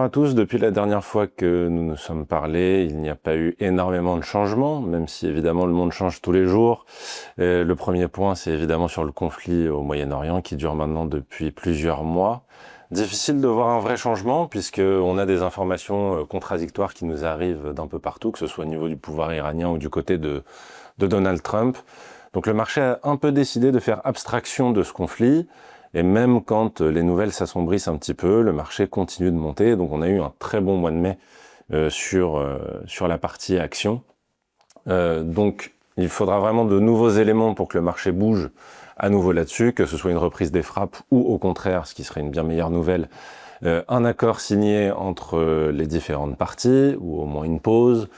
à tous. Depuis la dernière fois que nous nous sommes parlé, il n'y a pas eu énormément de changements, même si évidemment le monde change tous les jours. Le premier point, c'est évidemment sur le conflit au Moyen-Orient qui dure maintenant depuis plusieurs mois. Difficile de voir un vrai changement puisqu'on a des informations contradictoires qui nous arrivent d'un peu partout, que ce soit au niveau du pouvoir iranien ou du côté de Donald Trump. Donc le marché a un peu décidé de faire abstraction de ce conflit. Et même quand les nouvelles s'assombrissent un petit peu, le marché continue de monter. Donc on a eu un très bon mois de mai sur la partie action. Donc il faudra vraiment de nouveaux éléments pour que le marché bouge à nouveau là-dessus, que ce soit une reprise des frappes ou au contraire, ce qui serait une bien meilleure nouvelle, un accord signé entre les différentes parties ou au moins une pause.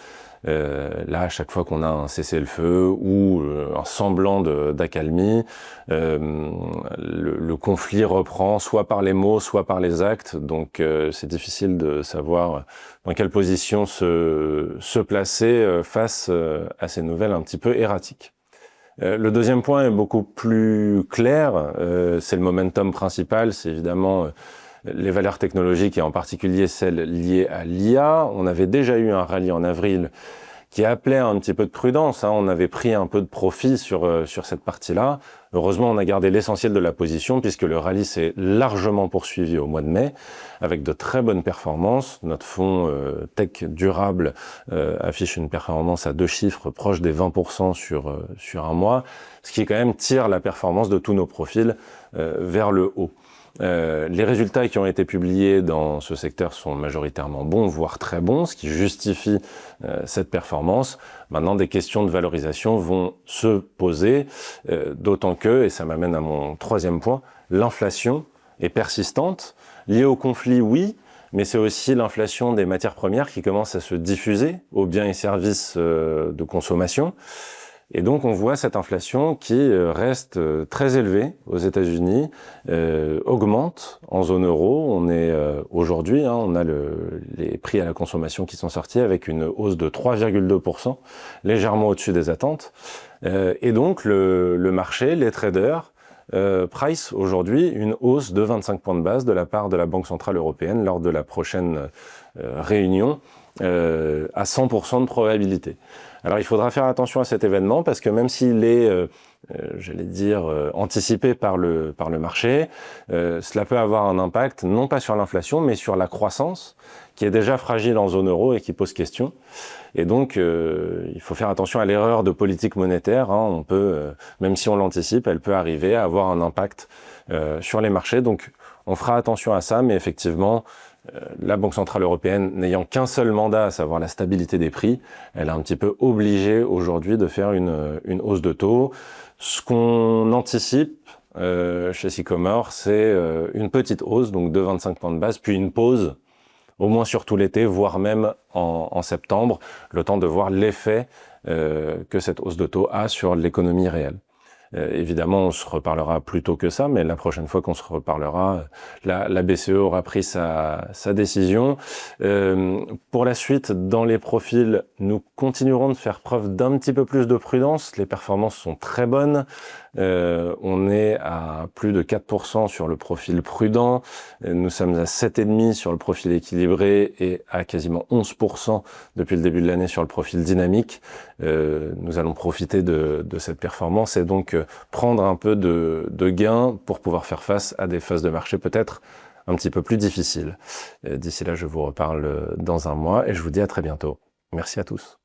Là, à chaque fois qu'on a un cessez-le-feu ou un semblant d'accalmie, le conflit reprend soit par les mots, soit par les actes. Donc, c'est difficile de savoir dans quelle position se placer face à ces nouvelles un petit peu erratiques. Le deuxième point est beaucoup plus clair. C'est le momentum principal. C'est évidemment les valeurs technologiques et en particulier celles liées à l'IA. On avait déjà eu un rallye en avril qui appelait un petit peu de prudence. On avait pris un peu de profit sur cette partie-là. Heureusement, on a gardé l'essentiel de la position puisque le rallye s'est largement poursuivi au mois de mai avec de très bonnes performances. Notre fonds tech durable affiche une performance à 2 chiffres proche des 20% sur un mois, ce qui quand même tire la performance de tous nos profils vers le haut. Les résultats qui ont été publiés dans ce secteur sont majoritairement bons, voire très bons, ce qui justifie cette performance. Maintenant, des questions de valorisation vont se poser, d'autant que, et ça m'amène à mon troisième point, l'inflation est persistante, liée au conflit, oui, mais c'est aussi l'inflation des matières premières qui commence à se diffuser aux biens et services de consommation. Et donc, on voit cette inflation qui reste très élevée aux États-Unis, augmente en zone euro. On est aujourd'hui, on a les prix à la consommation qui sont sortis avec une hausse de 3,2%, légèrement au-dessus des attentes. Et donc, le marché, les traders, price aujourd'hui une hausse de 25 points de base de la part de la Banque Centrale Européenne lors de la prochaine réunion à 100% de probabilité. Alors il faudra faire attention à cet événement parce que même s'il est, j'allais dire, anticipé par le marché, cela peut avoir un impact non pas sur l'inflation mais sur la croissance qui est déjà fragile en zone euro et qui pose question. Et donc il faut faire attention à l'erreur de politique monétaire. On peut, même si on l'anticipe, elle peut arriver à avoir un impact sur les marchés. Donc on fera attention à ça, mais effectivement, la Banque Centrale Européenne n'ayant qu'un seul mandat, à savoir la stabilité des prix, elle est un petit peu obligée aujourd'hui de faire une hausse de taux. Ce qu'on anticipe chez Sycomore, c'est une petite hausse, donc de 25 points de base, puis une pause, au moins sur tout l'été, voire même en septembre, le temps de voir l'effet que cette hausse de taux a sur l'économie réelle. Évidemment, on se reparlera plus tôt que ça, mais la prochaine fois qu'on se reparlera, la BCE aura pris sa décision. Pour la suite, dans les profils, nous continuerons de faire preuve d'un petit peu plus de prudence. Les performances sont très bonnes. On est à plus de 4% sur le profil prudent. Nous sommes à 7,5% sur le profil équilibré et à quasiment 11% depuis le début de l'année sur le profil dynamique. Nous allons profiter de cette performance et donc prendre un peu de gains pour pouvoir faire face à des phases de marché peut-être un petit peu plus difficiles. D'ici là, je vous reparle dans un mois et je vous dis à très bientôt. Merci à tous.